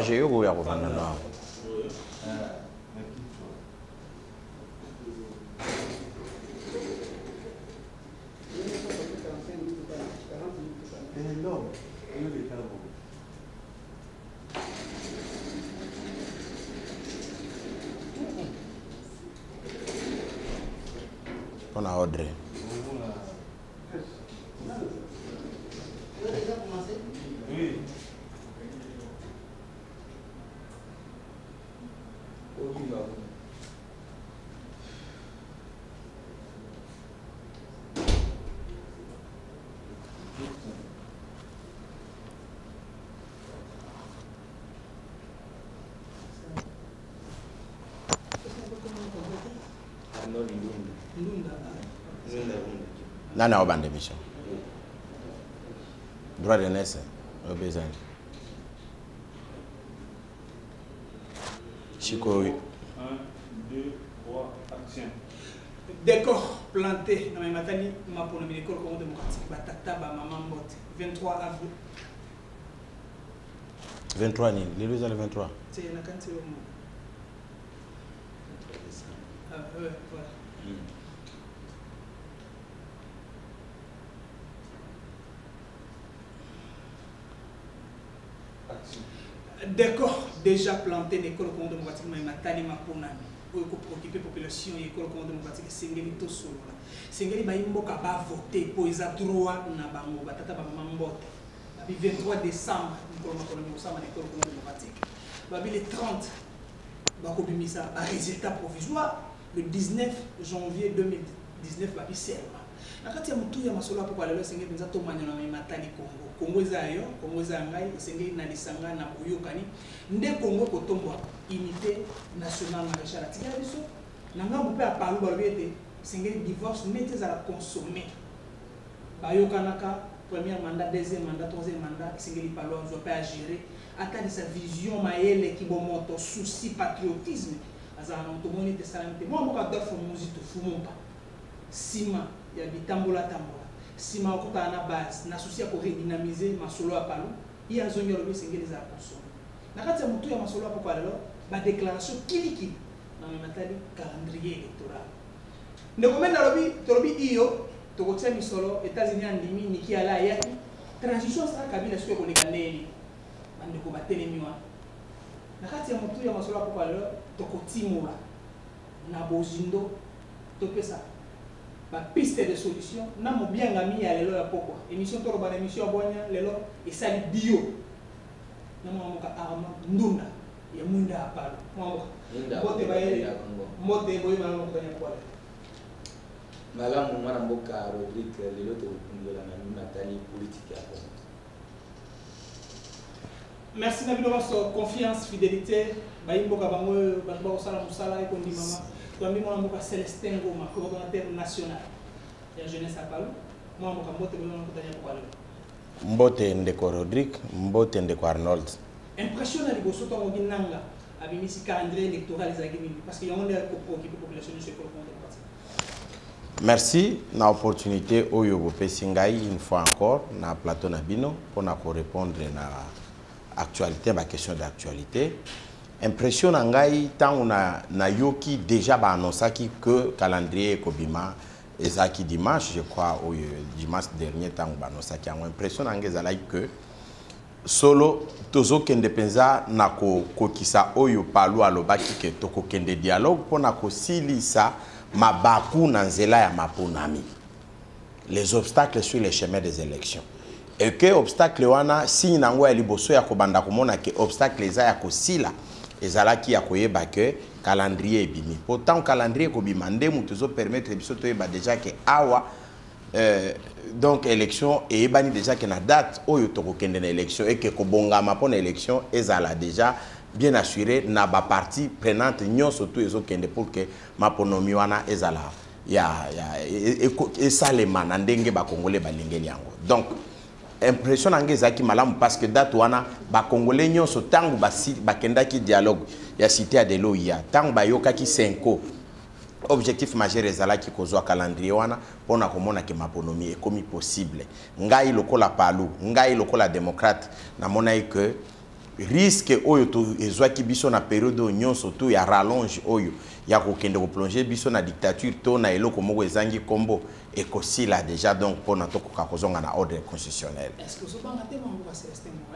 j'ai eu à revenir. On a Audrey. Oui. Nana au bande mission. Droit de naissance, au besoin. Chico. 1, 2, 3, action. Décor planté dans mes matani, ma pour le Congo démocratique, Batata, maman Mbote, 23 avril. 23 ni, les 23. C'est la quantité au monde. Ouais, voilà. Décor déjà planté l'école Congo démocratique, mais matani ma pour nami. Pour occuper la population et l'école Congo démocratique, Sengeli to solo. Sengeli ba imboka ba voter pour les droits na bango, Batata ba maman Mbote. Le 23 décembre, nous avons l'école Congo démocratique. Le 30, nous avons un résultat provisoire. Le 19 janvier 2019, nous avons un serment. Quand il y a tout, il y a un solo pour parler de ce que nous avons fait Congo. Congo est ailleurs, Congo est ailleurs, c'est que nous avons na Bouyokani. Nous Congo Kotombo, unité nationale maréchale. Nous avons parlé de ce que le divorce n'est à consommer. Bayokanaka. Premier mandat, deuxième mandat, troisième mandat, c'est que les parlons, on doit pas gérer. Attendre sa vision, maëlle qui monte souci, patriotisme. Moi, je dois faire musique, je ne pas. Sima, il y a des tambola. Sima, on a une base, on a souci à redynamiser, ma solo à Palou. Il y a un zone qui est les consommer. Quand il y a un solo à Palou, la déclaration qui dans le calendrier électoral. Ne comment dans le bio, Tokotia misolo États-Unis andimi niki ala yaki transition sera kabila sio ko lekaneli bande ko batele miwa na kati ya mutu ya masolo ko palo tokotimula na bozindo topesa ba piste de solution na mobianga mi ya lelo ya pokwa émission to ba émission bonya lelo esali bio na moka arma ndunda ya munda apalo moka bote ba yele mote boy ma mo ko nya kwa Madame Mboka Rodrigue, les autres de la Nathalie politique. Merci Nabi de votre confiance, fidélité. Mboka Bango, Bango Salam Sala et Kondi Mama. Toi, moi, Mboka Célestin Goma, coordonnateur national de la jeunesse à Palou. Moi, Mboka Mbote, Mbote Ndeko Rodrigue, Mbote Ndeko Arnold. Impressionnant, les Bosso Tongo Nanga, avec ce calendrier électoral, parce qu'il y a un pour occuper la population de ce pays. Merci na opportunité oyo bopesingai une fois encore na plateau Nabino pour répondre na actualité ma question d'actualité. Impression ngai tant na yoki déjà ba annoncé que calendrier Kobima ezaki dimanche je crois au dimanche dernier tant ba annoncé qui a impression ngai ezalaki que solo tozo kende penza na ko kokisa oyo Palou alobaki ke toko kende dialogue pour na ko silisa Mabaku Nanzela ya Maponami. Les obstacles sur les chemins des élections. Et que obstacle wana si nango ya liboso ya kobanda komona ke obstacle eza ya kosila ezala ki ya koyeba ke calendrier ebimi. Pourtant calendrier kobima nde mutu zo permettre biso to yeba déjà que awa donc élection et ebani déjà que na date oyo tokokende na élection et que kobongama pona élection ezala déjà bien assuré na ba partie prenante nyonso tout ezokende pour que maponomi wana ezala et salema na ndenge ba congolais balingeli yango. Donc impression nanga ezaki malamu parce que date wana ba congolais nyonso tangu ba kendaki dialogue ya cité ya Deloya tangu ba yokaki 5 objectif majeur ezalaki kozwa calendrier wana pona komona ke maponomi ekomi possible. Ngai lokola Palou, ngai lokola démocrate na mona que risque oyo to ezwaki biso na période nyonso to ya rallonge oyo ya kokende ko plonger biso na dictature to na eloko moko ezangi kombo ekosila déjà donc pona to koka kozonga na ordre constitutionnel. Est-ce que vous avez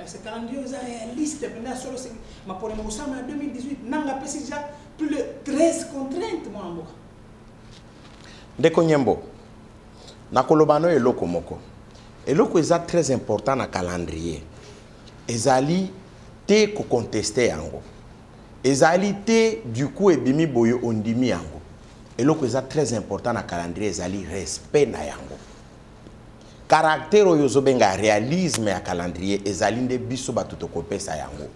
est-ce que calendrier est réaliste pendant solo ma pour en 2018 nanga pesi déjà plus de 13 contraintes moi mboka. Ndeko Nyembo na kolobano eloko moko. Eloko eza très important na calendrier. Ezali te ko contester yango. Ezali te du coup ebimi boyo ondimi yango. Eloko eza très important na calendrier ezali respect na yango. Caractère oyo zobenga réalisme ya calendrier ezali nde biso batuto kopesa yango.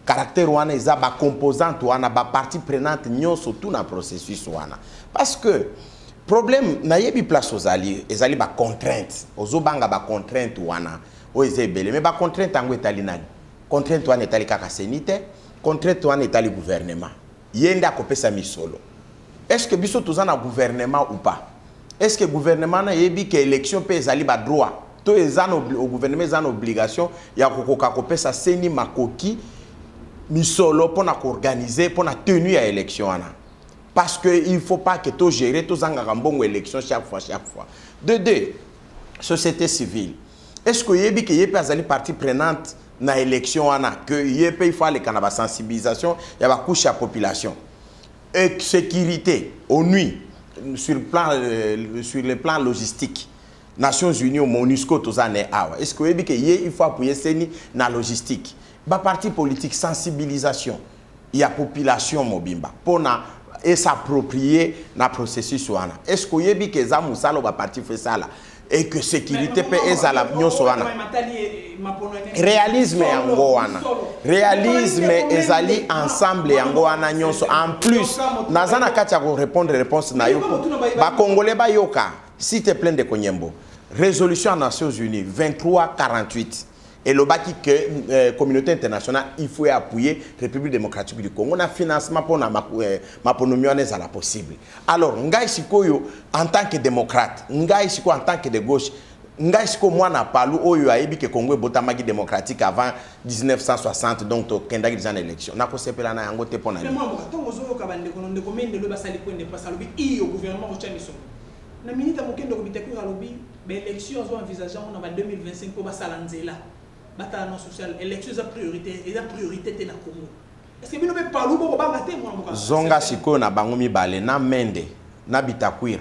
Caractère wana eza ba composante wana ba partie prenante nyonso tout na processus wana. Parce que problème na yebi place ezali ba contrainte. Ozobanga ba contrainte wana o ezebele mais ba contrainte yango etali nani? Contrainte wana etali kaka senite, contrainte wana etali gouvernement. Yenda kopesa misolo. Est-ce que biso tozana gouvernement ou pas? Est-ce que le gouvernement a dit que l'élection peut être droit? Tout le gouvernement a une obligation de faire seni makoki misolo pour organiser pour tenir l'élection. Parce qu'il ne faut pas que tout gérer tout les élections chaque fois. De deux, société civile. Est-ce que vous que y a une partie prenante dans l'élection que il faut aller la sensibilisation, il y a une couche de la population. Et sécurité, aux nuits. Sur le plan logistique, Nations Unies, MONUSCO, tout ça n'est pas. Est-ce que vous savez qu'il faut appuyer la logistique? La partie politique, sensibilisation, il y a population mobimba pour s'approprier le processus. Est-ce que vous savez que ça va partie fait ça et que sécurité peut être à la union réalisme yangoana réalisme ezali ensemble yangoana nyonso en plus nazana katia ko répondre réponse na yo ba congolais ba yoka s'il te plaît de Konyembo résolution des Nations Unies 2348 et le baki que communauté internationale il faut appuyer République démocratique du Congo na financement pour na maponomionese à la possible. Alors ngai sikoyo en tant que démocrate ngai siko en tant que de gauche ngai siko moi na palu oyo ayebi que Congo botamaki démocratique avant 1960 donc to kendaki des élections na ko sepela na yango te pona. Mais moi to ozo ka bande ko ndeko mende lo basali ko ndeko salobi iyo gouvernement ko chamiso. Na minita mokendo ko bitakura lobi ba élection zo envisager on va 2025 ko basala nzela. Bataille sociale, élection est priorité, et la priorité est na Congo. Est-ce que nous ne pouvons pas nous bangate moi Zonga siko na bangomi bale na mende na bitakwir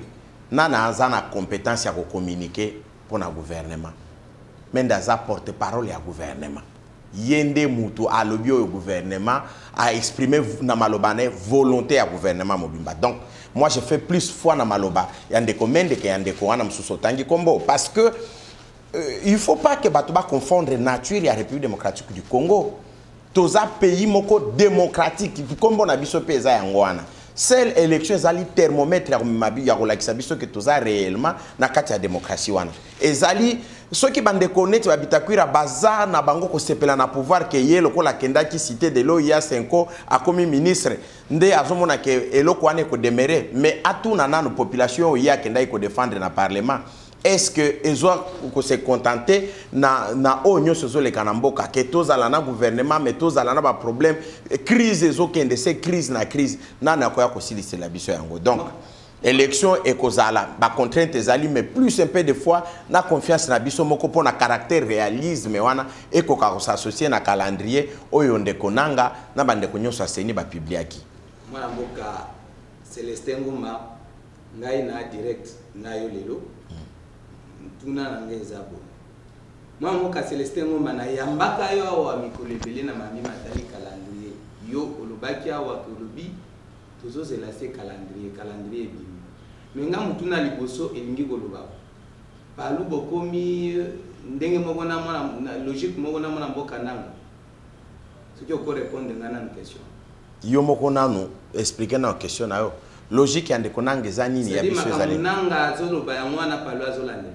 na azana compétence ya ko communiquer pour na gouvernement. Mende za porte-parole ya gouvernement. Yende mutu alobi au gouvernement a exprimé na malobane volonté ya gouvernement mobimba. Donc moi je fais plus foi na maloba yande komende ke yande ko wana msusotangi kombo parce que il ne faut pas que Batouba confondre nature et la République démocratique du Congo. Tous les pays démocratiques, comme on a vu ce pays, seule élection, c'est le thermomètre que tous réellement dans la démocratie. Et ceux qui ont déconné, ils ont bazar na bango ko sepela na pouvoir que yé loko la kenda qui cité de l'OIA 5 a commis ministre ndé azomona que eloko ane ko demeurer mais atu na na population ya kenda ko défendre na parlement. Est-ce que ils ont se contenter na onyo sozo le kanamboka que tous alana gouvernement mais tous alana ba problème crise ezo kende c'est crise na crise na na ko ya ko silise la biso yango donc élection et kozala ba contrainte ezali mais plus un peu de fois na confiance na biso moko pona caractère réalisme wana et ko ka s'associer na calendrier oyo ndeko nanga na bande ko nyoso aseni ba publiaki mwana mboka Célestin Ngoma ngai na direct na yo lelo tuna na ngeza bo mwa mboka Célestin Ngoma na yambaka yo awa mikolebele na mami matali calendrier yo olobaki awa tolobi tozo zela se calendrier bi menga mutuna liboso elingi koloba palu bokomi ndenge moko na mwana logique moko na mwana mboka nango soki oko répondre ngana na question yo moko nanu expliquer na question na yo logique ya ndeko nanga eza nini ya biso ezali nanga azoloba ya mwana palu azolande.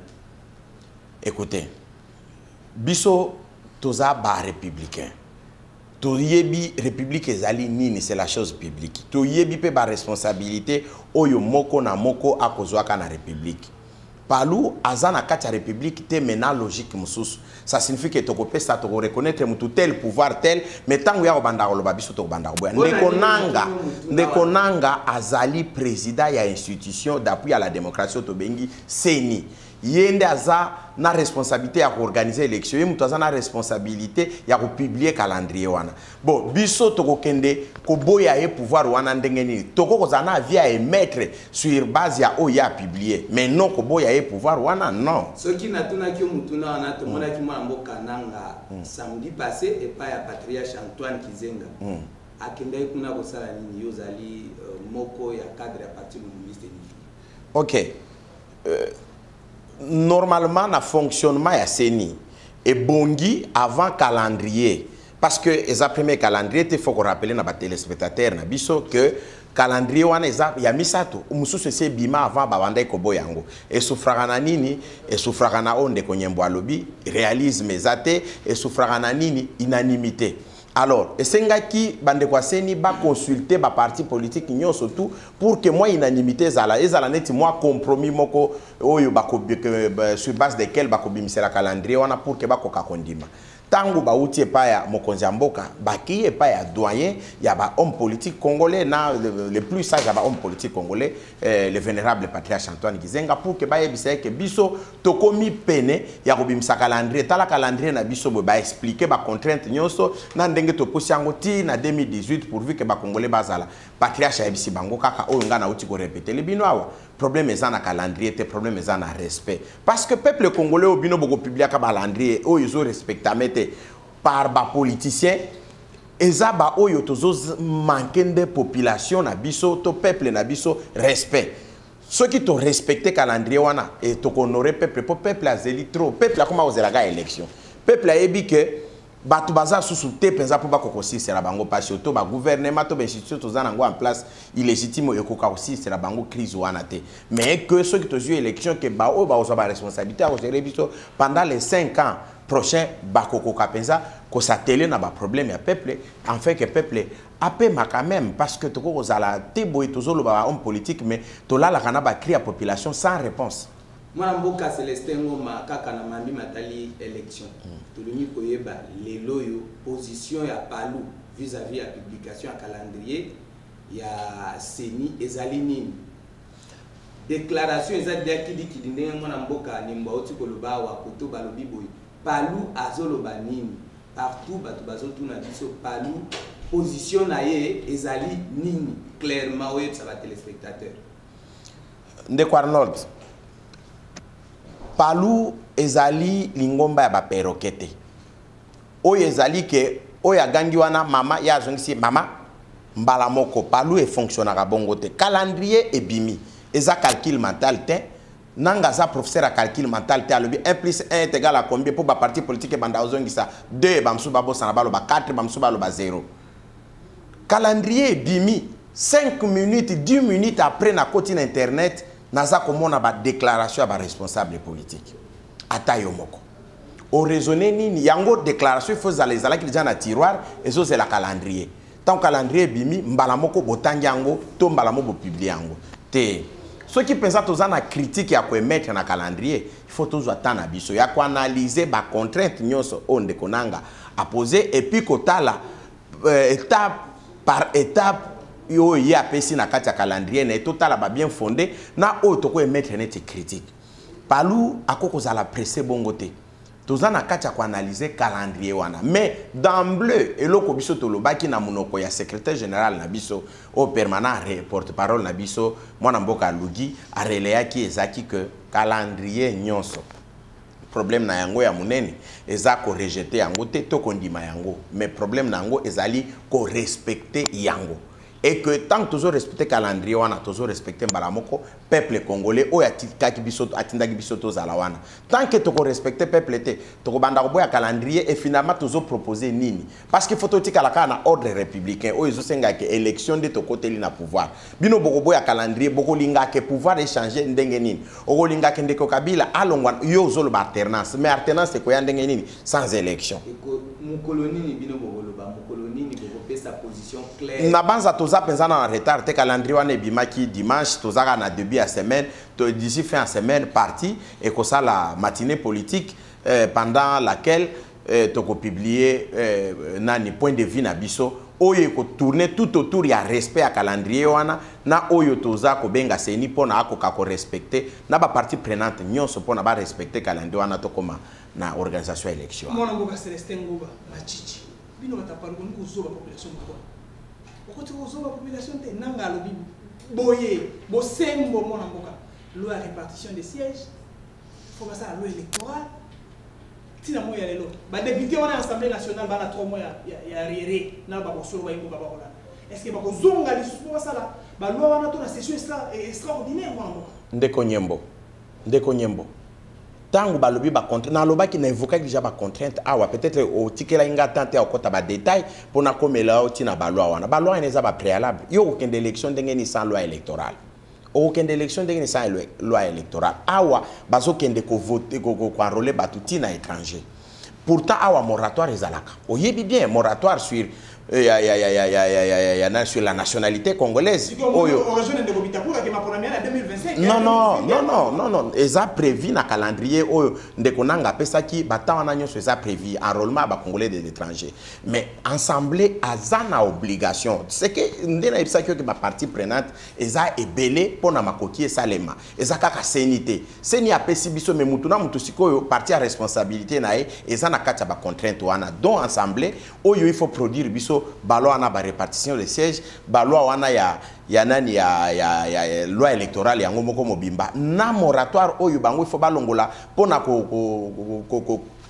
Écoutez, biso toza ba républicain. To yebi république ezali nini c'est la chose publique. To yebi pe ba responsabilité oyo moko na moko akozwaka na république. Palou azana kati ya république te mena logique mususu. Ça signifie que to kopé ça to reconnaître mutu tel pouvoir tel mais tangu ya banda koloba biso to banda boya. Ndekonanga azali président ya institution d'appui à la démocratie to bengi CENI. Yende aza na responsabilité ya organiser élection, mutu aza na responsabilité ya ko publier calendrier wana. Bon, biso to kokende ko boya e pouvoir wana ndenge nini. Toko kozana via émettre sur base ya o ya publier. Mais non ko boya e pouvoir wana non. Ce qui n'a tuna ki mutuna wana to mona ki mwana mboka nanga samedi passé et pas ya patriarche Antoine Kizenga. Akende kuna ko sala nini yozali moko ya cadre ya parti communiste ni. OK. Normalement, le fonctionnement ya CENI est bongi avant calendrier. Parce que les premiers calendrier, il faut qu'on rappelle à téléspectateurs que calendrier wana ya misato umususu se bima avant babanda ko yango et souffragana nini et souffragana onde ko nyembo alobi réalisme ezate et souffragana nini unanimité. Alors, esengaki bande kwa CENI ba consulter ba parti politique nyo surtout pour que moi unanimité ezala neti moi compromis moko oyo ba sur base desquels ba ko bimisela calendrier wana pour que ba ko kakondima. Tango ba uti pa ya mokonzi mboka baki pa ya doyen ya ba homme politique congolais na le plus sage ya ba homme politique congolais le vénérable patriarche Antoine Kizenga pour que ba yebisa que biso tokomi pene ya ko bimisa calendrier tala calendrier na biso ba expliquer ba contrainte nyonso na ndenge to posi yango ti na 2018 pourvu que ba congolais bazala patriarche yebisi bango kaka oyo nga na uti ko répéter le bino awa problème est en calendrier, te problème est en respect. Parce que le peuple congolais au bino beaucoup public calendrier, oh ils ont respecté par les politiciens, ils ont manqué de population na biso, to peuple na biso respect. Ceux qui ont respecté calendrier wana et to honoré peuple a zeli trop, peuple a comment oser la élection. Peuple a dit que batu baza sous te penza pour ba kokosi c'est la bango parce que ba gouvernement to ba institution to za nango en place illégitime et koka aussi c'est la bango crise wana te mais que ceux qui te jouent élection que ba o ba osa ba responsabilité à gérer biso pendant les 5 ans prochains ba koka penza ko s'atteler na ba problème ya peuple en fait que peuple apema quand même parce que to ko za la te boy to zo lo ba homme politique mais to la kana ba créer population sans réponse. Moi mboka Célestin Ngoma kaka na mami matali élection tulumi koyeba lelo yo position ya Palou vis-à-vis la publication à calendrier ya CENI ezali nini déclaration ezali akidi kidinde mwana mboka nimba oti koloba wa koto balobi boy Palou azoloba nini partout batu bazotuna biso Palou position na ye ezali nini clairement oyo ça va téléspectateur Ndeko Arnold Palou ezali lingomba ya ba perokete. Oyo ezali ke oyo agangi wana mama ya zongisi mama mbala moko Palou e fonctionnera bongo te. Calendrier e bimi. Eza calcul mental te. Nanga za professeur a calcul mental te alobi 1 plus 1 est égal à combien pour ba parti politique banda ozongisa 2 bamsu babo sana balo ba 4 bamsu balo ba 0. Calendrier e bimi 5 minutes 10 minutes après na côté internet naza komona ba déclaration ba responsable politique atayo moko o raisonner nini yango déclaration faut za les ala ki déjà na tiroir et ça c'est la calendrier tant calendrier bimi mbala moko botangi yango to mbala moko publier yango te ceux qui pensent aux ana critique ya ko mettre na calendrier il faut toujours attendre biso ya ko analyser ba contrainte nyonso onde konanga a poser et puis kotala étape par étape yo ya pesi na kati ya calendrier na total ba bien fondé na auto ko mettre net critique Palou akoko za la presse bongo te tozana kati ya ko analyser calendrier wana mais d'emblée eloko biso to lobaki na munoko ya secrétaire général na biso au permanent porte-parole na biso mwana mboka Lugi a relayaki ezaki que calendrier nyonso problème na yango ya munene eza ko rejeter yango te to kondima yango mais problème na yango ezali ko respecter yango. Et que tant que toujours respecter calendrier, on a toujours respecté Mbalamoko, peuple congolais, ou atindaki bisoto zalawana. Tant que tu respectes peuple, tu banda boya calendrier et finalement toujours proposer nini. Parce qu'il faut que la kana ordre républicain, ou ils ont que élection de ton côté na pouvoir. Bino boko boya calendrier, boko linga que pouvoir échanger ndenge nini. Oko linga que ndeko kabila alongwa yo zolo alternance, mais alternance c'est quoi ndenge nini sans élection. Mukoloni ni bino boko loba, mukoloni ni boko sa position claire. Na banza toza pensana en retard te calendrier wana ebimaki dimanche tozaka na début à semaine d'ici fin à semaine parti et que ça la matinée politique pendant laquelle toko publier nani point de vue na biso oyo ko tourner tout autour ya respect à calendrier wana na oyo toza ko benga seni pona akoka ko respecter na ba partie prenante nyonso pona ba respecter calendrier wana to koma na organisation élection. Mwana mboka Celestin Ngouba machichi bino bataparu ko kuzoba population ko okoti kuzoba population te nanga lobi boye bo sembo mwana mboka loi répartition des sièges faut pas ça loi électorale tina moya lelo ba député wana assemblée nationale bana 3 mois ya réré na ba ko solo ba yimbo ba ko est-ce que ba ko zonga li supo sala ba loi wana to na session extraordinaire mwana mboka ndeko nyembo tangu balobi ba contrainte na loba ki na évoquer déjà ba contrainte awa peut-être au tikela inga tante au kota ba détail pour na komela oti na ba loi wana ba loi eza ba préalable yo aucune élection ndenge ni sans loi électorale aucune élection ndenge ni sans loi électorale awa bazo kende ko voter ko enrôler batuti na étranger pourtant awa moratoire ezalaka oyebi bien moratoire sur sur la nationalité congolaise. Non. Ils ont prévu dans le calendrier. Ndekonanga pesaki batawana nyonso eza prévu enrôlement ba congolais de l'étranger. Mais assemblée azana obligation. C'est que ndena ibsaki que ba partie prenante eza ebelé pona makoki esalema. Eza kaka senité. Seni apesi biso me mutuna mutu sikoyo partie à responsabilité nae eza na kati ba contrainte wana. Donc assemblée oyo il faut produire biso balo wana ba répartition des sièges balo wana ya loi électorale yango moko mobimba na moratoire oyo bango il faut balongola pona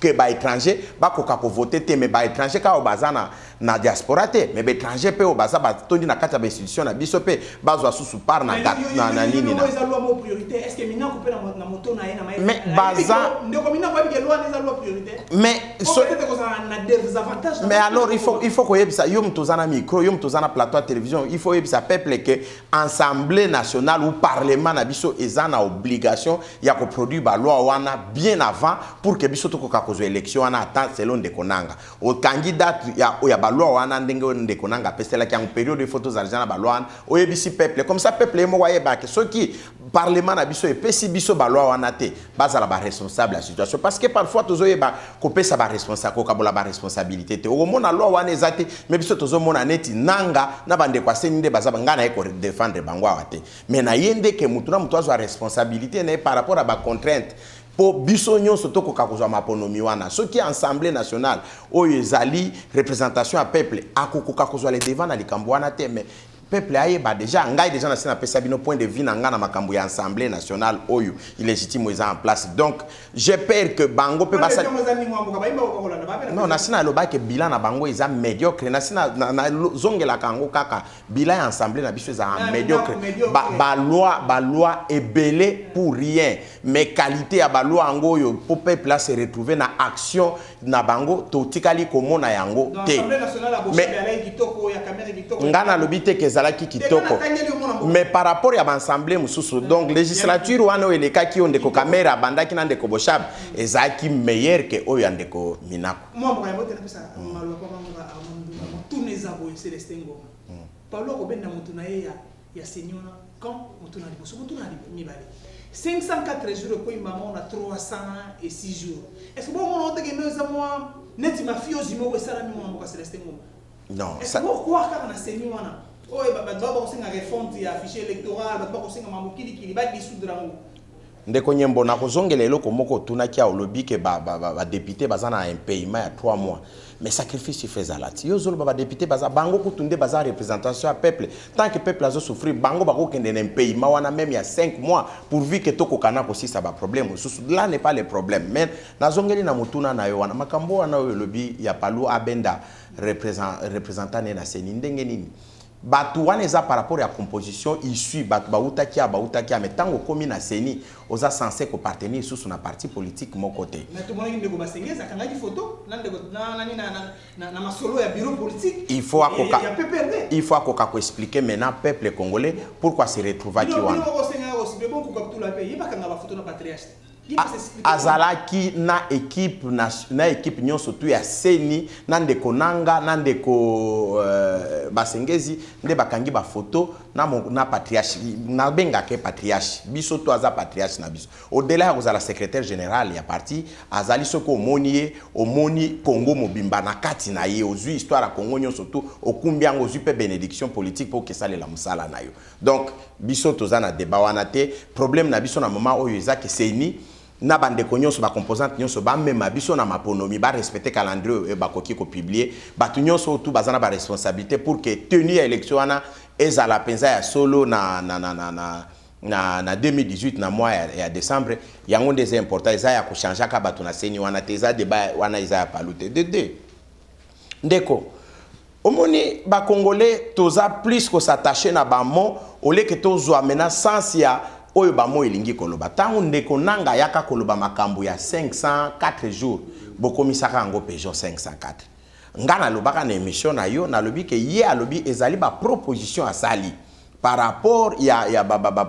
que ba étranger ba koka ko voter te mais ba étranger ka obazana na diaspora te mais ba étranger pe obaza ba tondi na kata ba institution na biso pe bazwa susu par na nini na est-ce que mina ko pe na moto na ena mais baza ndeko mina ko bi loi na loi priorité mais alors il faut ko yebisa yo mtozana micro yo mtozana plateau à télévision il faut yebisa peuple que assemblée nationale ou parlement na biso ezana obligation ya ko produire ba loi wana bien avant pour que biso to ko élection wana attend selon Ndekonanga au candidat ya baloi wana ndenge Ndekonanga pesela ki en période de photos argent baloi oyebisi peuple comme ça peuple mo waye ba que ceux qui parlement na biso et pesi biso baloi wana te bazala ba responsable la situation parce que parfois tozoye ba ko pesa ba responsable ko kabola ba responsabilité te o mona loi wana ezate mais biso tozo mona neti nanga na bande kwa seninde bazaba ngana eko défendre bango awate mais na yende ke mutu na mutu azo responsabilité na par rapport à ba contrainte pour bisognon surtout ko kakozwa maponomi wana ce qui est assemblée nationale oyo ezali représentation à peuple akoko kakozwa les devant na likambo wana te mais peuple ayeba déjà ngai déjà na sina pesa bino point de vue na ngana makambo ya assemblée nationale oyo illégitime est en place donc j'ai peur que bango pe basa non na sina loba ke bilan na bango eza médiocre na sina na zongela kango kaka bilan ya assemblée na biso eza médiocre ba loi est belé pour rien mais qualité ya ba loi ngo yo pour peuple là se retrouver na action na bango to tikali komona yango te mais ngana lobite ke qui kitoko mais par rapport à l'assemblée mususu donc législature wana o eleka ki ondeko caméra banda ki nandeko boshab ezaki meilleur que oyo andeko minako moi ba yote na pesa malo kwa manga tuneza boye Celestin Ngoma Paulo ko benda mutu na ya senyona quand mutu na liboso mutu na mibale 504 jours ko imama on a 306 jours est-ce que bon on te geno za moi neti mafiosi mo wesala mi mo Celestin Ngoma non ça pourquoi quand on a senyona oh ba ko singa refonte ya fichier électoral ba ko singa mamukili kili ba dissoudre ngo ndeko nyembo na kozongela eloko moko tuna kia olobi ke ba député bazana un paiement ya 3 mois mais sacrifice faisait yo zolo ba député baza bango kutunde baza représentation à peuple tant que peuple azo souffrir bango ba ko kende un paiement wana même ya 5 mois pourvu que toko kana ko si ça ba problème là n'est pas le problème mais nazongeli na mutuna na yo wana makambo wana yo lobi ya palu abenda représentant na seni ndenge nini batu wana eza par rapport à composition issue batu bauta kia mais tango komi na seni oza censé ko partenir sous na parti politique mon côté mais tout le monde ndeko basengeza kanga di photo na masolo ya bureau politique il faut akoka ko expliquer maintenant peuple congolais pourquoi se retrouver qui wana azalaki na équipe nyonso tu ya seni na ndeko nanga na ndeko basengezi nde bakangi ba photo na patriarche na bengake patriarche biso to aza patriarche na biso au-delà ya kozala secrétaire général ya parti azali soko omoni Congo mobimba na kati na ye ozwi histoire ya Congo nyonso tu okumbi yango ozwi pe bénédiction politique pour que salela musala na yo. Donc biso toza na débat wana te problème na biso na moment oyo ezaki seni na bandeko nyonso ba composante nyonso ba mema biso na maponomi ba respecter calendrier e ba koki ko publier batu nyonso tout bazana ba responsabilité pour que tenue élection wana ezala penza ya solo na 2018 na mois ya décembre yango des important eza ya ko changer ka batu na seni wana te eza débat wana eza ya palute de ndeko omoni ba congolais toza plus ko s'attacher na ba mo ole que tozwa mena sens ya oyo ba mo elingi koloba tango ndeko nanga yaka koloba makambo ya 504 jours bokomisaka ngo pejo 504 ngana lobaka na émission na yo na lobi ke ye alobi ezali ba proposition asali par rapport ya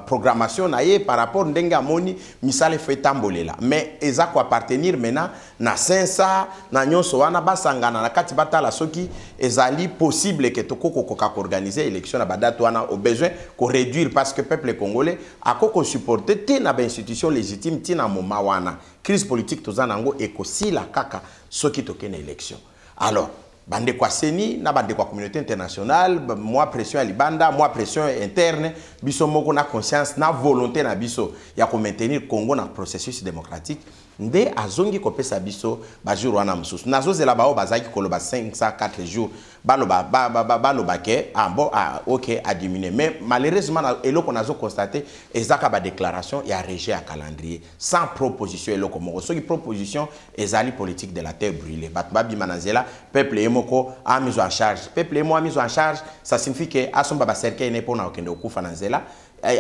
programmation na ye par rapport ndenge amoni misale fait tambolela mais eza ko appartenir maintenant na 500 na nyonso wana basangana na kati batala soki ezali possible que tokoko koka organiser élection na badate wana au besoin ko réduire parce que peuple congolais akoko supporter te na ba institution légitime ti na moma wana crise politique tozana ngo ekosila kaka soki tokena élection. Alors bande kwa seni na bande kwa communauté internationale moi pression à libanda moi pression interne biso moko na conscience na volonté na biso ya ko maintenir Congo na processus démocratique nde azongi kopesa biso ba jour wana mususu nazozela bao bazaki koloba 504 jours baloba ke bon OK a diminué mais malheureusement eloko nazo constater ezaka ba déclaration ya rejet à calendrier sans proposition eloko moko soki proposition ezali politique de la terre brûlée batbabi manazela peuple emoko a mis en charge peuple emo a mis en charge ça signifie que asomba ba cercle ne pona okende okufa na nzela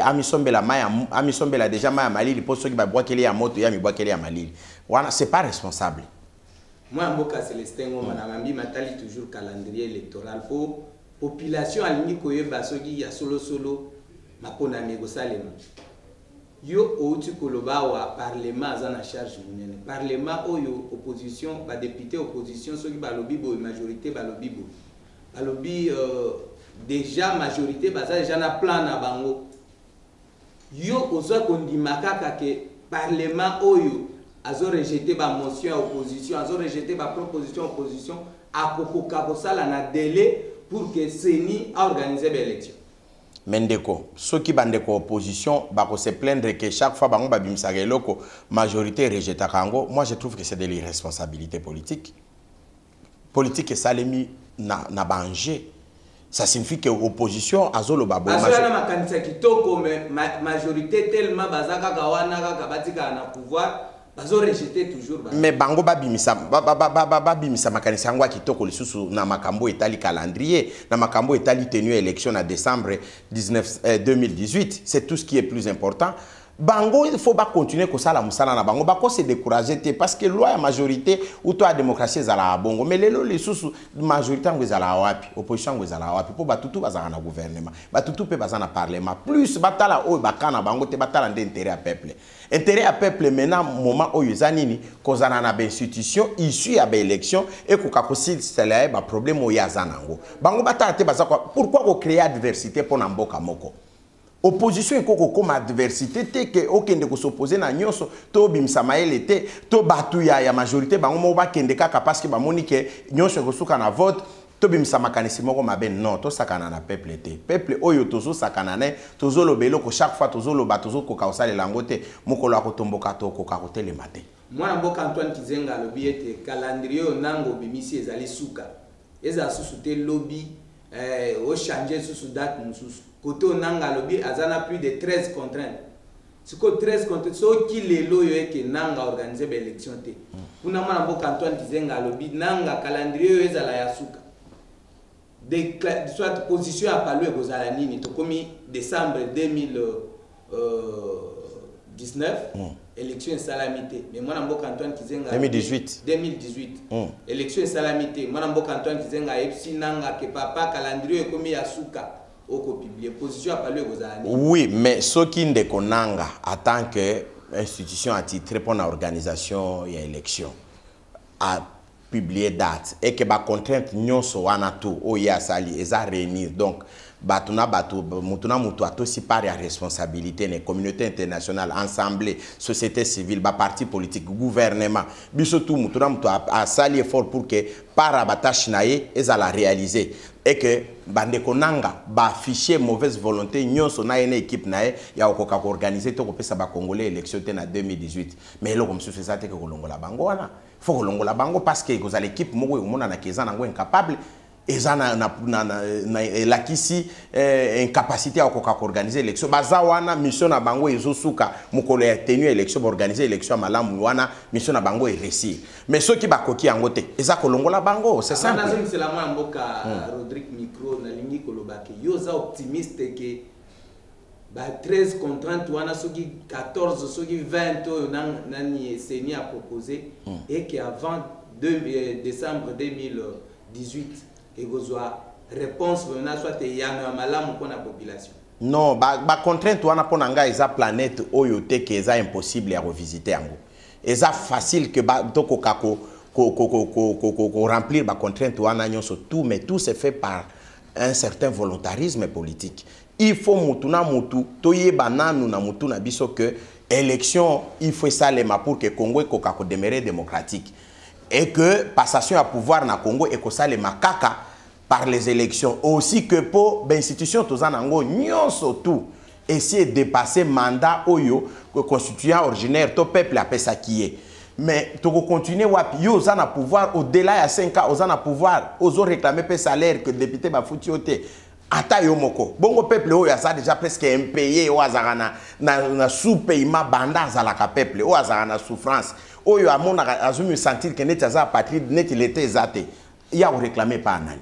amisombela maya amisombela déjà maya malili po soki ba boakeli ya moto ya mi boakeli ya malili wana c'est pas responsable. Moi mboka Célestin Ngoma na mambi matali toujours calendrier électoral pour population alingi koyeba soki ya solo mapona mego salema yo outi koloba wa parlement za na charge munene parlement oyo opposition ba député opposition soki balobi bo majorité balobi bo balobi déjà majorité baza déjà na plan na bango yo ozo kondimaka ke parlement oyo azo rejeté ba motion opposition azo rejeté ba proposition opposition akokoka kosala na délai pour que seni a organiser l'élection. Mendeko soki bandeko opposition bako se plaindre que chaque fois bango babimisa keloko majorité rejeta kango moi je trouve que c'est de l'irresponsabilité politique et salemi na danger. Ça signifie que l'opposition a zolo babo. Majorité tellement bazaka kawana kabatika na pouvoir bazo rejeter toujours. Mais bango babimisa makanisa ngwa kitoko lisusu na makambo etali calendrier na makambo etali tenue élection en décembre 2018 c'est tout ce qui est plus important. Bango il faut pas continuer comme ça la musala na bango bako se décourager parce que loi ya majorité ou toi démocratie ezala bongo mais lelo les sous majorité ngo ezala wapi opposition ngo ezala wapi po batutu bazaka na gouvernement batutu pe bazana parlement plus batala oyo bakana bango te batala nde intérêt à peuple maintenant moment oyo ezanini kozana na ba institution issue ya ba élection et ko kakosi cela ba problème oyo yazanango bango batala te bazaka pourquoi ko créer adversité pour na mboka moko. Opposition est comme adversité te que okende ko s'opposer na nyonso to bimisa maele te to batu ya majorité bango mo ba kende kaka parce que ba moni ke nyonso ko suka na vote to bimisa makanisi moko mabe non to sakana na peuple oyo tozo sakana ne tozo lobelo ko chaque fois tozo loba tozo ko ka osale langote mokolo akotomboka to ko ka kotelema te. Moi mboka Antoine Kizenga lobi ete calendrier nango bimisi ezali suka eza susu te lobby au changer sous date mususu côté nanga lobby azana plus de 13 contraintes ce que 13 contraintes so ki lelo yo eke nanga organiser ba élection te kuna mwana mboka Antoine Kizenga lobby nanga calendrier ezala ya suka de soit position a palu ekozala nini to komi décembre 2019 élection salamité mais mwana mboka Antoine Kizenga 2018 élection salamité mwana mboka Antoine Kizenga epsi nanga ke papa calendrier komi ya suka oko publier position a palu ekozala nini. Oui mais soki ndeko nanga en tant que institution attitrée pour l'organisation et l'élection a publié date et que ba contrainte nyonso wana tout oya sali eza réunir donc batuna mutuna mutu atosi par ya responsabilité les communautés internationales ensemble société civile ba parti politique gouvernement biso tout mutuna mutu a sali effort pour que para batache naye ezala réaliser et que bandeko nanga ba afficher mauvaise volonté nyonso na une équipe naye ya okoka ko organiser to ko pesa ba congolais élection te na 2018 mais lo comme ça c'est ça te ko longola bango wana faut ko longola bango parce que ko za l'équipe moko omona na keza nango incapable eza la kisi incapacité à organiser l'élection baza wana mission na bango ezosuka mukolo ya tenue élection ba organiser élection malamu wana mission na bango e réussir mais ceux qui bakoki yango te eza kolongola bango c'est ça c'est la moi mboka Rodrigue Micro na lingi kolobaki yoza optimiste que ba 13 contraintes wana soki 14 soki 20 nani seni a proposé et que avant décembre 2018 et vous avez réponse venant soit yano malamu pour la population. Non, ba contrainte wana pour nanga eza planète oyote que eza impossible à revisiter ango. Eza facile que ba toko kako ko remplir ba contrainte wana nyonso tout mais tout se fait par un certain volontarisme politique. Il faut mutuna mutu toye bananu na mutu na biso que élection il faut ça les pour que Congo ko demeurer démocratique. Et que passation à pouvoir na Congo et que ça les makaka par les élections aussi que pour l'institution tous en ango nyonso tout essayer de dépasser mandat oyo que constituant originaire to peuple appelle ça qui est mais to continuer wapi yo za na pouvoir au-delà de 5 ans aux na pouvoir aux réclamer pe salaire que député ba fouti oté ata yo moko bongo peuple oyo ça déjà presque impayé o azana na sous-paiement banda za la peuple o azana souffrance oyo amona azumi sentir que net aza patride net il était zaté ya o réclamer pas nani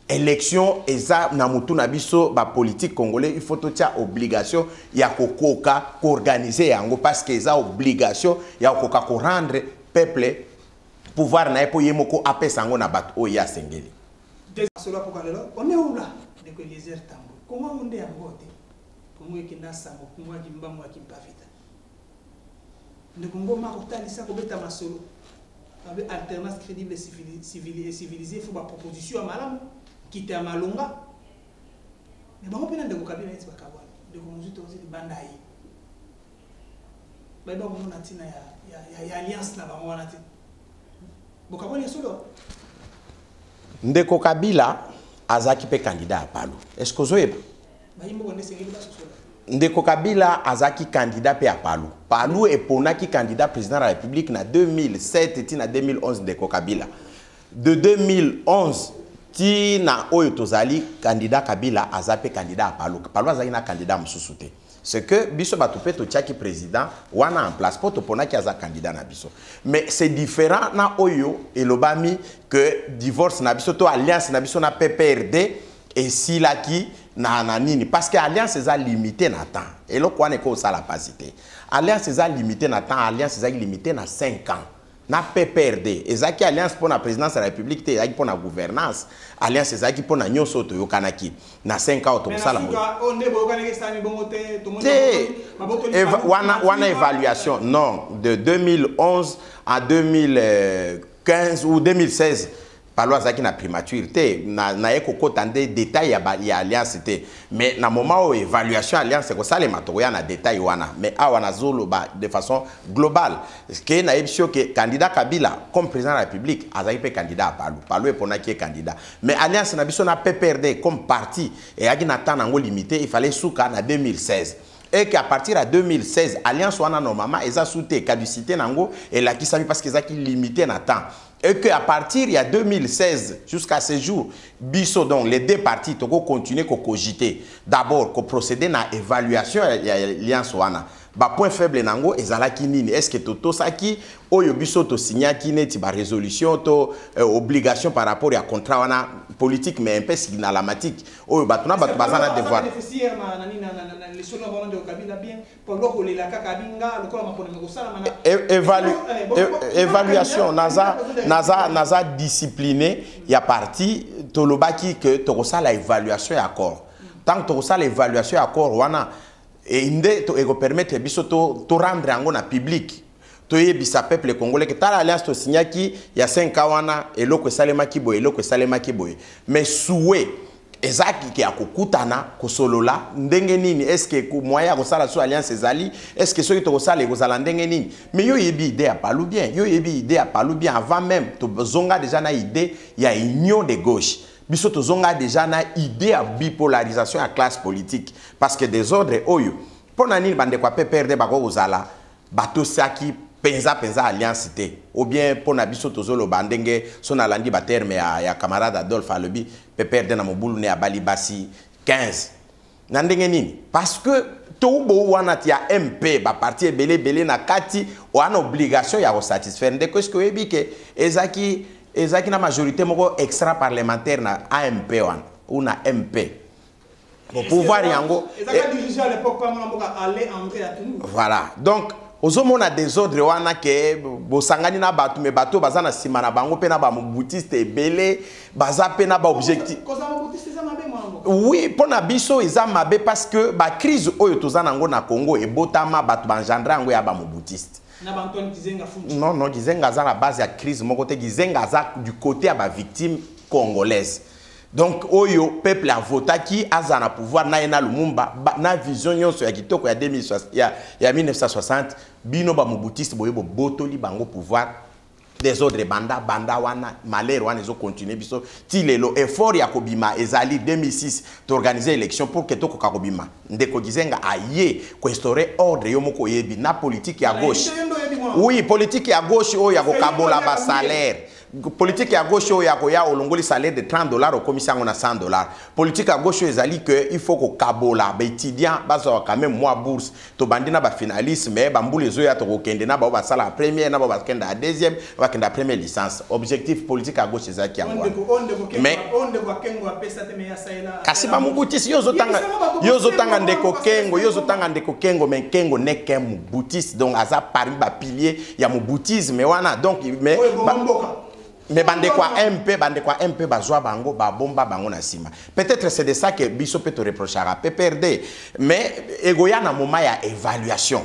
élection eza na mutu na biso ba politique congolais il faut totia obligation ya kokoka ko organiser yango parce que eza obligation ya kokoka ko rendre peuple pouvoir na epo yemoko apesa ngo na bato o ya sengeli on est où là de que les airs tambo comment on est à voter comment est na sango comment kimbambo akimpavita ne Congo ma kotali sa ko beta masolo avec alternance crédible et civilisée il faut ba proposition à malamu quitter à malonga mais bon on peut ndeko kabila eti bakabwa ndeko muzito ozi bandai ba ba mo na tina ya alliance na ba mo na tina bokabwa ni solo ndeko kabila azaki pe candidat à Palu est-ce que vous eba ba yimbo ndese ngeli ba solo ndeko kabila azaki candidat pe à Palu Palu et ponaki candidat président de la République na 2007 et na 2011 ndeko kabila de 2011 ti na oyo tozali candidat kabila azape candidat à Palu Palu azali na candidat mususu te c'est que biso batupe to tchaki président wana en place pour to ponaki aza candidat na biso mais c'est différent na oyo elobami que divorce na biso to alliance na biso na PPRD et silaki na nini parce que alliance eza limité na temps et lo kwa ne ko ça la pasité alliance eza limité na temps alliance eza limité na 5 ans na PPRD ezaki alliance pour la présidence de la République te ezaki pour la gouvernance alliance ezaki pour na nyonso to yokanaki na 5 ans to sala mo wana évaluation non de 2011 à 2015 ou 2016 Palo azaki na primature na eko tande détail ya alliance te mais na moment où évaluation alliance ko sale matoya na détail wana mais awana zolo ba de façon globale que na ebisio que candidat Kabila comme président de la République azaki pe candidat Palu epona qui est candidat mais alliance na biso na PPRD comme parti et agi na temps nango limité il fallait souka na 2016 et qu'à partir de 2016 alliance wana normalement eza souté caducité nango et la qui sami parce que ezaki limité na temps et qu'à partir de 2016 jusqu'à ce jour, biso donc les deux partis toko continuer ko cogiter d'abord ko procéder na évaluation alliance wana ba point faible nango ezalaki nini est-ce que toto saki oyo biso to signaki neti ba résolution to obligation par rapport à contrat wana politique mais un peu signalamatique oyo batuna batu bazana devoir évaluation naza discipliné ya parti tolobaki que toko sala évaluation ya accord tant que toko sala évaluation ya accord wana et inde to ego permettre biso to rendre yango na public to yebisa peuple congolais que tala alliance to signaki ya 5 wana eloko salema kiboye eloko salema kiboye mais souhait ezaki ki akokutana kosolola ndenge nini est-ce que ku moya ko sala so alliance ezali est-ce que soki to ko sala ekozala ndenge nini mais yo yebi idée ya palu bien yo yebi idée ya palu bien avant même to zonga déjà na idée ya union de gauche biso to zonga déjà na idée ya bipolarisation ya classe politique parce que des ordres oyo pona nini bande kwa PPRD bako kozala bato saki penza alliance te ou bien pona biso tozolo bandenge sona landi ba terme ya camarade Adolphe Alobi PPRD na mobulu ne abali basi 15 na ndenge nini parce que to bo wana ti ya MP ba parti belé na kati wana obligation ya satisfaire ndeko ce que yebi ke ezaki na majorité moko extra parlementaire na AMP wana ou na MP pour pouvoir yango voilà donc ozomona désordre wana ke bosangani na bato me bato bazana sima na bango pe na ba moboutiste ebele baza pe na ba objectif oui pona biso eza mabe parce que ba crise oyo tozana ngo na Congo ebotama bato banjandra ngo ya ba moboutiste non Gizenga za la base ya crise moko te Gizenga za du côté ya ba victime congolaise. Donc, oyo peuple a voté qui a un pouvoir na Lumumba na vision nyonso ya kitoko ya 1960 bino ba moboutiste boyebo botoli bango pouvoir des autres banda wana malheur wana ezo continuer biso ti lelo effort ya kobima ezali 2006 d'organiser élection pour que toko kobima ndeko Gizenga aye ko instaurer ordre yo moko yebi na politique ya gauche oui politique ya gauche oyo ya ko kabola ba salaire politique à gauche il y a olongoli salaire de $30 au commissaire on a $100 politique à gauche ezali que il faut que kabola ba étudiant bazo quand même moi bourse to bandina ba finaliste mais ba mbule zo ya to kende na ba sala première na ba kenda deuxième ba kenda première licence objectif politique à gauche ezaki yango mais kasi ba mubutisi yo zo tanga ndeko kengo mais kengo ne kem mubutisi donc aza parmi ba pilier ya muboutisme wana donc mais bande kwa MP bazwa bango ba bomba bango na sima peut-être c'est de ça que biso peut te reprocher à PPRD mais egoya na moment ya évaluation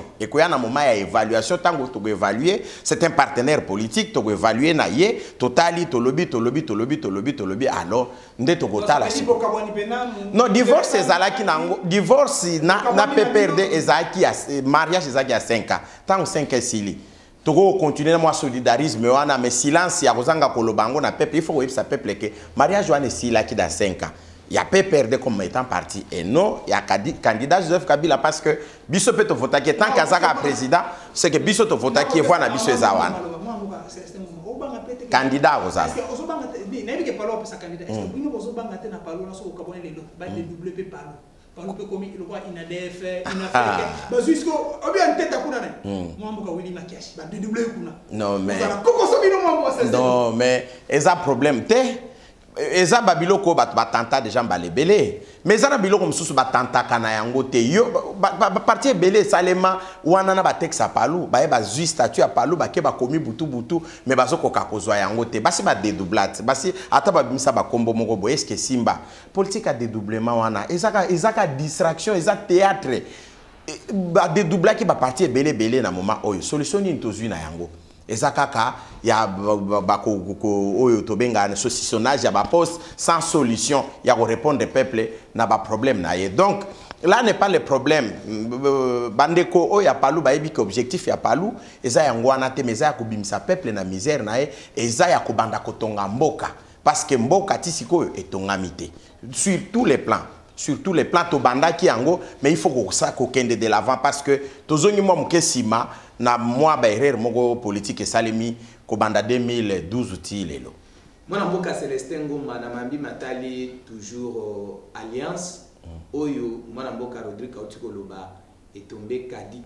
tango to évaluer c'est un partenaire politique to évaluer na ye totali to lobby alors nde to kotala non divorce ezalaki nango divorce na PPRD ezaki mariage ezaki à 5 ans tango 5 ans sili Togo continuer moi solidarisme wana mais silence ya kozanga kolobango na peuple il faut que ça peuple que mariage wana sila ki dans 5 ans il y a PPRD comme étant parti et non il y a candidat Joseph Kabila parce que biso peut voter qui tant qu'azaka président c'est que biso to voter qui voit na biso ezawana candidat ozala Parlo peu comme le roi Inadef, Inafrique. Bah jusqu'au bien tête à Kounane. Moi mon Willy Makiashi, bah dédoubler Kouna. Non mais eza problème te. Eza babiloko batanta déjà balebele. Mais eza babiloko msusu batanta kana yango te. Yo parti belé salema wana na ba texte palu, ba ba zui statut a palu ba ke ba komi butu mais bazoko kakozwa yango te. Basi ba dédoublate. Basi ata ba bimisa ba kombo moko boye est-ce que Simba politique à dédoublement wana ezaka distraction, ezaka théâtre. Ba dédoubler ki ba parti belé na moment oyo. Solution ni tozui na yango. Ezakaka ya bako oyo tobenga na saucissonnage ya ba poste sans solution ya ko répondre peuple na ba problème na ye. Donc là n'est pas le problème bandeko oyo ya palu ba yebi objectif ya palu eza ya ngwana te mais eza ya kobimisa peuple na misère na ye eza ya kobanda kotonga mboka parce que mboka tisiko etongami te sur tous les plans to banda ki yango mais il faut que ça kokende de l'avant parce que tozongi mo mukesima na moi ba erreur moko politique salemi ko banda 2012 uti lelo mwana mboka Célestin Ngoma na mambi matali toujours alliance oyo mwana mboka Rodrigue Kautikoloba est tombé caduc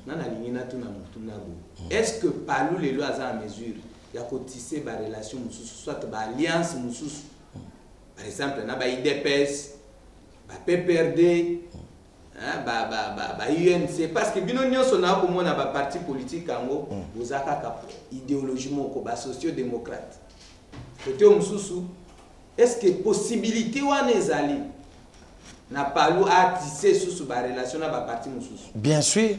nana lingina tuna mutunago est-ce que palu lelo aza en mesure ya ko tisser ba relation mususu soit ba alliance mususu par exemple na ba IDPS ba PPRD UNC parce que bino nyonso na ko mona ba parti politique ango bozaka ka idéologie moko ba socio-démocrate côté mususu est-ce que possibilité wana ezali na palu a tissé sous ba relation na ba parti mususu. Bien sûr,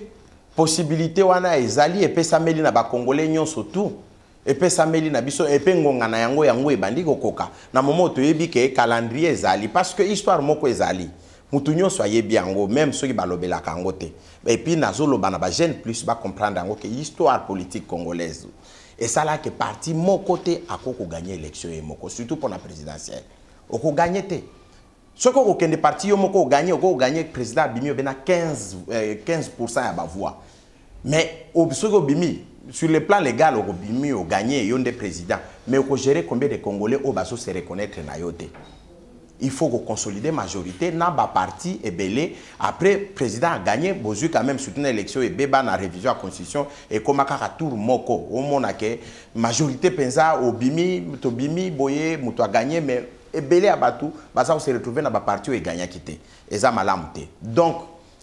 possibilité wana ezali et pesameli na ba congolais nyonso tout. Et pesameli na biso et ngonga na yango yango ebandi kokoka. Na moment toyebi ke calendrier ezali parce que histoire moko ezali. Mutu nyonso ayebi yango même ceux qui balobela kango te. Et puis nazoloba na ba jeune plus ba comprendre yango que histoire politique congolaise. Et ça là que parti mon côté a ko gagner élection et moko surtout pour la présidentielle. Oko gagner te. Ce que aucun des partis ont gagné, président Bimi a 15% à la voix. Mais sur le plan légal, Bimi a gagné, il y a des présidents. Mais il faut gérer combien de Congolais au baso se reconnaître na yote. Il faut consolider la majorité, n'a pas parti et belé. Après, le président a gagné, Bozu quand même soutenir l'élection et béba na révision de la constitution et comme à tour moko. Au monde que majorité pensa au Bimi, to Bimi, boye, muto a gagné, mais et belé abatou, on se retrouve dans le parti et gagner quitté. Et ça malamté. Donc,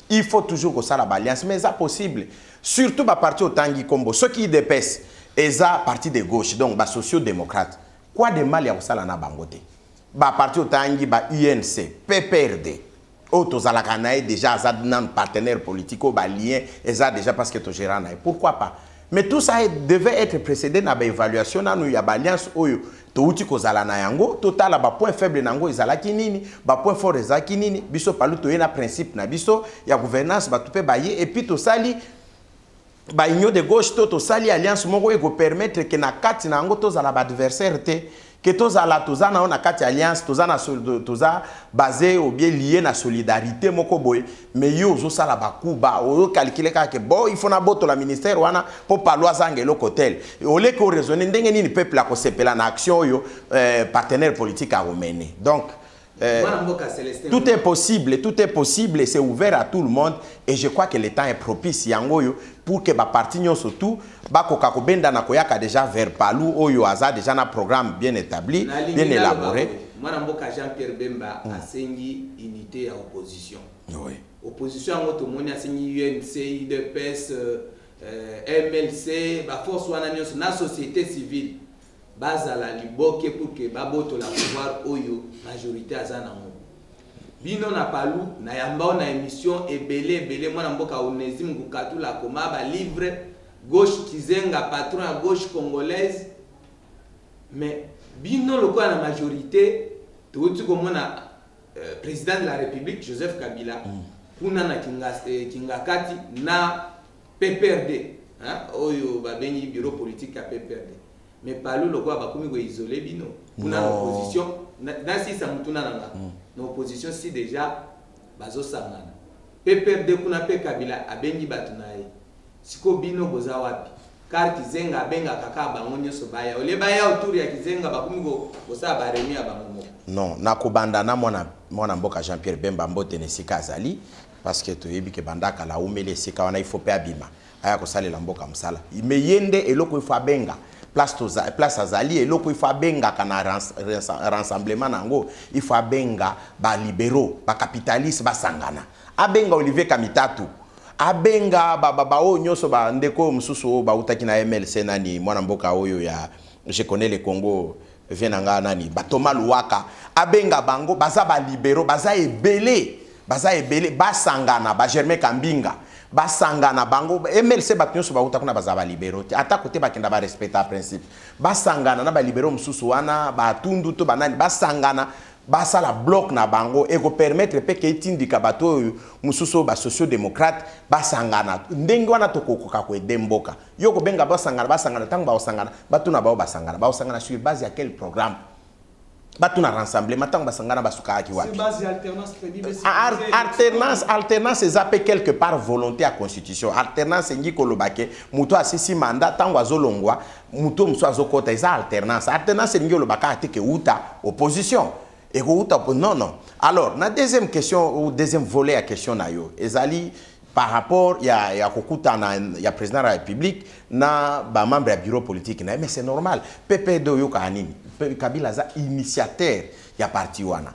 il faut toujours que ça la balance, mais c'est possible. Surtout le parti au Tanguy Combo, ceux qui dépassent, et ça parti de gauche, donc les sociaux-démocrates. Quoi de mal il y a ça la bangote? Le parti au Tanguy, UNC, PPRD, autres à la Canaille déjà un partenaire politique, lien, et ça déjà parce que tu gères. Pourquoi pas? Mais tout ça devait être précédé dans l'évaluation, il y a l'alliance touti kozala na yango total ba point faible nango ezalaki nini ba point fort ezalaki nini biso palu to na principe na biso ya gouvernance ba tupe baye et puis to sali ba union de gauche to sali alliance moko eko permettre que na kati nango to zala ba adversaire te que to zala na kati alliance to za basé ou bien lié na solidarité moko boy mais yo zo sala ba kuba o calculer que bon il faut na boto la ministère wana pour parler zangelo hotel au lieu que raisonner ndenge nini peuple a kosepela na action yo partenaire politique a mener donc tout est possible et c'est ouvert à tout le monde et je crois que le temps est propice yangoyo pour que ba parti surtout ba kokako benda na koyaka déjà vers Palou oyo aza déjà un programme bien établi bien élaboré. Moi mboka Jean-Pierre Bemba asengi unité à opposition. Oui. Opposition ngoto moni asengi UNC, UDPS, MLC, ba force wana nyonso na société civile. Bazala liboke pour que baboto la pouvoir oyo majorité azana ngo. Bino na Palou na yamba na émission ebele mwana mboka Onésime Kukatula koma ba livre gauche Kizenga patron à gauche congolaise mais bino loko na majorité tout comme na président de la République Joseph Kabila kuna na kingakati na PPRD hein oyo ba benyi bureau politique à PPRD mais Palou loko ba komi go isoler bino kuna opposition na si ça mutuna nanga na opposition si déjà bazo sangana PPRD kuna pe Kabila abengi batunaye siko bino boza wapi car Kizenga abenga kaka bango nyoso baya ole baya autour ya Kizenga bakomi go bosa baremi abango non nakobanda na mwana mboka Jean-Pierre Bemba mbote ne sika azali parce que toyebi ke bandaka la umele sika wana il faut pe abima aya ko salela mboka msala mais yende eloko il faut abenga place azali eloko il faut abenga kana rassemblement nango il faut abenga ba libéraux ba capitalistes ba sangana abenga Olivier Kamitatu abenga baba o nyoso ba ndeko mususu ba utaki na MLC nani mwana mboka oyo ya je connais le Congo vienanga nani Batoma Luwaka abenga bango baza ba libéraux baza ebele basangana ba Germain Kambinga basangana bango MLC batunyoso ba utakuna baza ba libéraux ata kote bakenda ba respecter principe basangana na ba libéraux mususu wana ba tundu to banani basangana basa la bloc na bango et go permettre pe ke tindika bato mususu ba socio-démocrate basangana ndenge wana tokokoka ko edemboka yo ko benga basangana tango ba osangana batuna ba basangana sur base ya quel programme batuna rassemblement tango basangana basuka ki wapi sur base alternance prévue alternance ezapé quelque part volonté à constitution alternance ngi kolobake muto asisi mandat tango azolongwa muto muso azokota eza alternance ngi kolobaka ateke uta opposition. Et non. Alors, la deuxième question, ou deuxième volet à question, ezali par rapport, il y a président de la République, na ba membre du bureau politique, mais c'est normal. PPD yoka anini, Kabila za initiateur, il y a parti wana.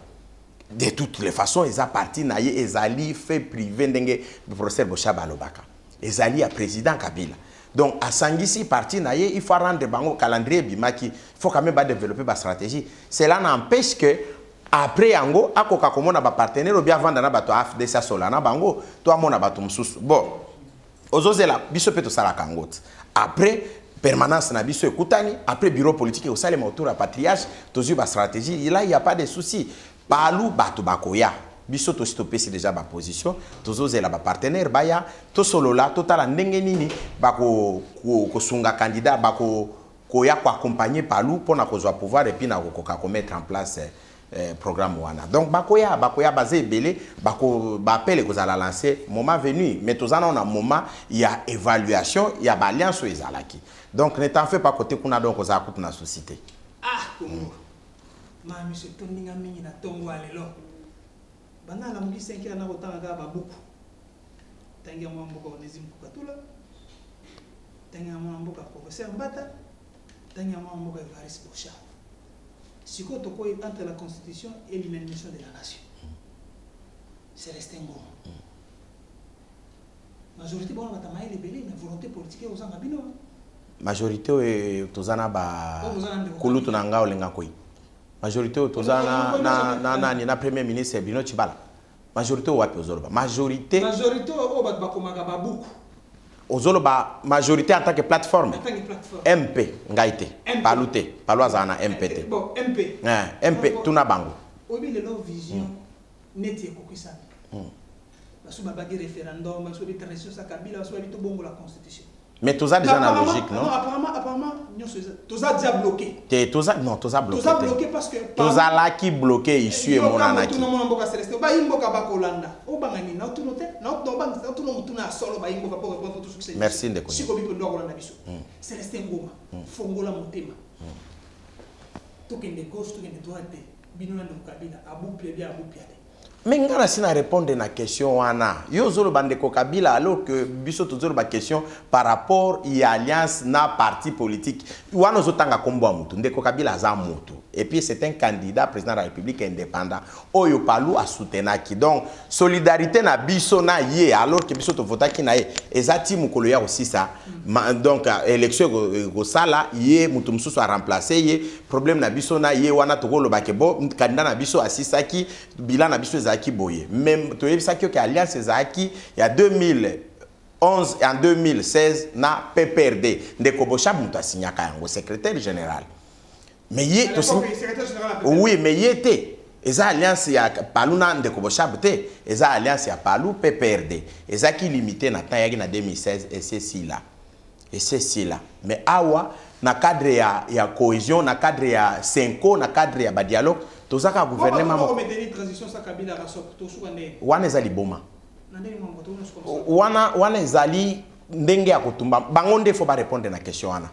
De toutes les façons, ils ont parti na ye ezali fait privé ndenge le professeur Boshaba Lobaka. Ezali a président Kabila. Donc, à Sangisi, parti na ye, il faut rendre bango calendrier bimaki, il faut quand même développer ma stratégie. Cela n'empêche que après yango akoka komona ba partenaire ou bien vendre na bato AFDC Solana bango to amona bato msusu bon ozozela biso pe to sala kangote après permanence na biso ekutani après bureau politique au salema autour à patriarche tozu ba stratégie là il y a pas de souci palu bato bakoya biso to stopesi déjà ba position tozozela ba partenaire baya to solola totala ndenge nini bako ko sunga candidat bako koya ko accompagner palu pour na kozwa pouvoir et puis na ko mettre en place programme wana donc bakoya basé belé bako appelle que la lancer moment venu mais tous on a moment il y a évaluation il y a alliance ezalaki donc ne t'en fais pas côté kuna donc za kutu na société ma monsieur toninga mingi na tongo alelo bana la mugi 5 na kotanga ga babuku tangia mwamboka onezi mbuka tula tangia mwamboka professeur Mbata tangia mwamboka Evariste Bocha. Si on est entre la Constitution et l'unanimation de la nation, c'est resté un bon. Majorité, bon, on va libérer la volonté politique aux Angabino. Majorité, tozana ba kulu tunanga olenga koi. Majorité, tozana na premier ministre Bino Chibala. Majorité wapi ozoloba. Majorité au bakomaga babuku. Ozoloba majorité en tant que plateforme. MP ngaite. Palute, palwazana MPT. Bon, MP. MP tuna bango. Obi le leur vision neti ekokisana. Basu babagi référendum, basu bi transition sa Kabila, basu bi to bongo la constitution. Mais tout ça déjà dans logique, non? Non, apparemment, tout ça déjà bloqué. Tout ça bloqué. Tout ça bloqué parce que tout ça là qui bloqué ici et mon anaki. Tout le monde mboka céleste. Ba imboka ba kolanda. O bangani na tout noté, na tout bang, tout le monde na solo ba imboka pour répondre tout ce que c'est. Merci de connaître. Si ko bi ndo kolanda biso. Céleste ngoma. Fongola motema. Tout kende gauche, tout kende droite. Bino na Kabila, abu bien abu piade. Mais ngana sina répondre na question wana. Yo zolo bandeko Kabila alors que biso tozolo ba question par rapport y alliance na parti politique. Wana zotanga kombo mutu ndeko Kabila za mutu. Et puis c'est un candidat président de la République indépendant. Oyo palu a soutenaki. Donc solidarité na biso na ye alors que biso to votaki na ye. Ezati mukolo ya aussi ça. Donc élection go sala ye mutu mususu a remplacer ye. Problème na biso na ye wana tokolo ba ke bo candidat na biso asisaki bilan na biso zaki boye. Même to yebisa que alliance zaki il y a 2011 et en 2016 na PPRD ndeko Bocha mutu asinyaka yango secrétaire général. Mais y aussi oui mais y était eza alliance ya paluna ndeko Bocha bute eza alliance ya palu PPRD eza qui limité na temps yaki na 2016 et c'est là mais awa na cadre ya cohésion na cadre ya cinco na cadre ya ba dialogue tozaka gouvernement mo transition sa Kabila rasop to sukane wana ezali boma wana ezali ndenge ya kutumba bango nde faut ba répondre na question wana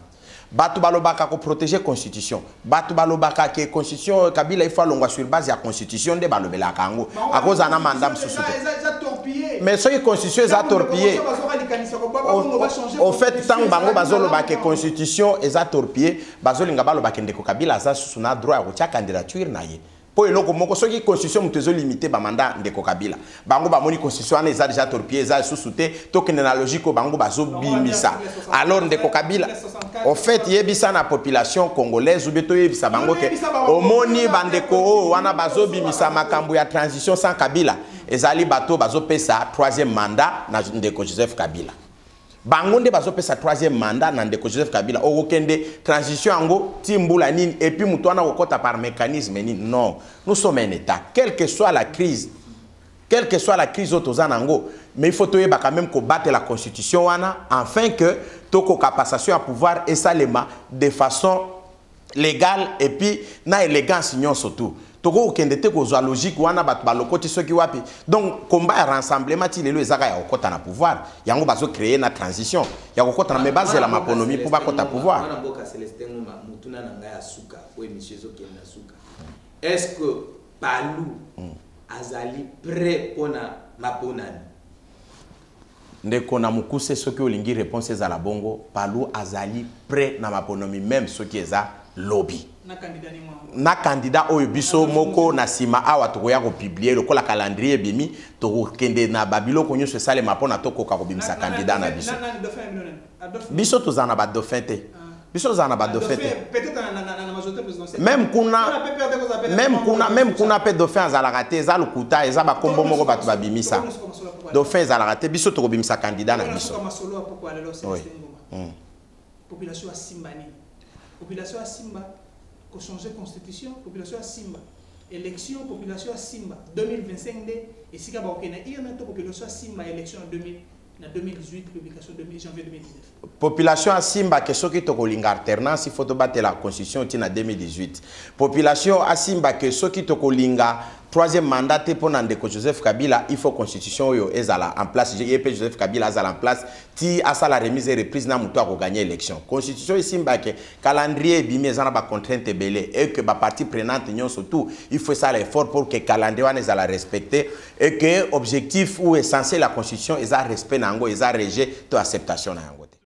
batu balobaka ko protéger constitution batu balobaka ke constitution Kabila il faut longwa sur base ya constitution de balobela kango à cause na mandat msusu mais so y constitution est torpillé au fait tant bango bazolobaka constitution est torpillé bazolinga balobaka ndeko Kabila za susu na droit ya kotia candidature na ye po eloko moko soki constitution mutezo limité ba mandat ndeko Kabila bango ba moni constitution ana eza déjà torpillé eza sous-souté tokene na logique bango bazobimisa alors ndeko Kabila au fait yebisa na population congolaise ou beto yebisa bango ke omoni bandeko wana bazobimisa makambo ya transition sans Kabila ezali bato bazopesa 3e mandat na ndeko Joseph Kabila bango nde bazopesa 3e mandat na ndeko Joseph Kabila okokende transition yango timbula nini et puis mutu wana kokota par mécanisme nini non nous sommes un état quelle que soit la crise autozanango mais il faut toyeba quand même combattre la constitution wana afin que toko passation à pouvoir et salema de façon légale et puis na élégance nyon surtout toko okendete ko zo logique wana bat balokoti soki wapi donc combat rassemblement ti lelo ezaka ya okota na pouvoir yango bazo créer na transition ya okota na base la maponomi pour bakota pouvoir wana mboka Celestin Ngoma mutuna na ngai asuka po monsieur zo kenda suka est-ce que palu azali prêt pona maponani ndeko na mukuse soki olingi réponse za la bongo palu azali prêt na maponomi même soki eza lobby na candidat oyo biso moko na sima awa tokoya ko publier lokola calendrier bimi to kende na babilo ko nyoso sale mapona to koka ko bimisa candidat na biso biso tozana ba dauphin te biso tozana ba dauphin te même kuna pe dauphin azalaka te eza lokuta eza bakombo moko bato babimisa dauphin ezalaka te biso tokobimisa candidat na biso population ya simba nini population ya simba ko changer constitution population ya simba élection population ya simba 2025 nde esika bakokena irna to population ya simba élection en 2018 publication 2 janvier 2019 population à Simba que soki tokolinga alternance il faut to battre la constitution tina 2018 population à Simba que soki tokolinga troisième mandat pour Ndeko Joseph Kabila il faut constitution yo ezala en place JP Joseph Kabila ezala en place ti asa la remise et reprise na muto ko gagner élection constitution Simba que calendrier bimi ezana ba contrainte belé et que ba partie prenante nyon surtout il faut ça l'effort pour que calendrier wana ezala respecter et que objectif ou essentiel la constitution eza respect nango eza rejet to acceptation nango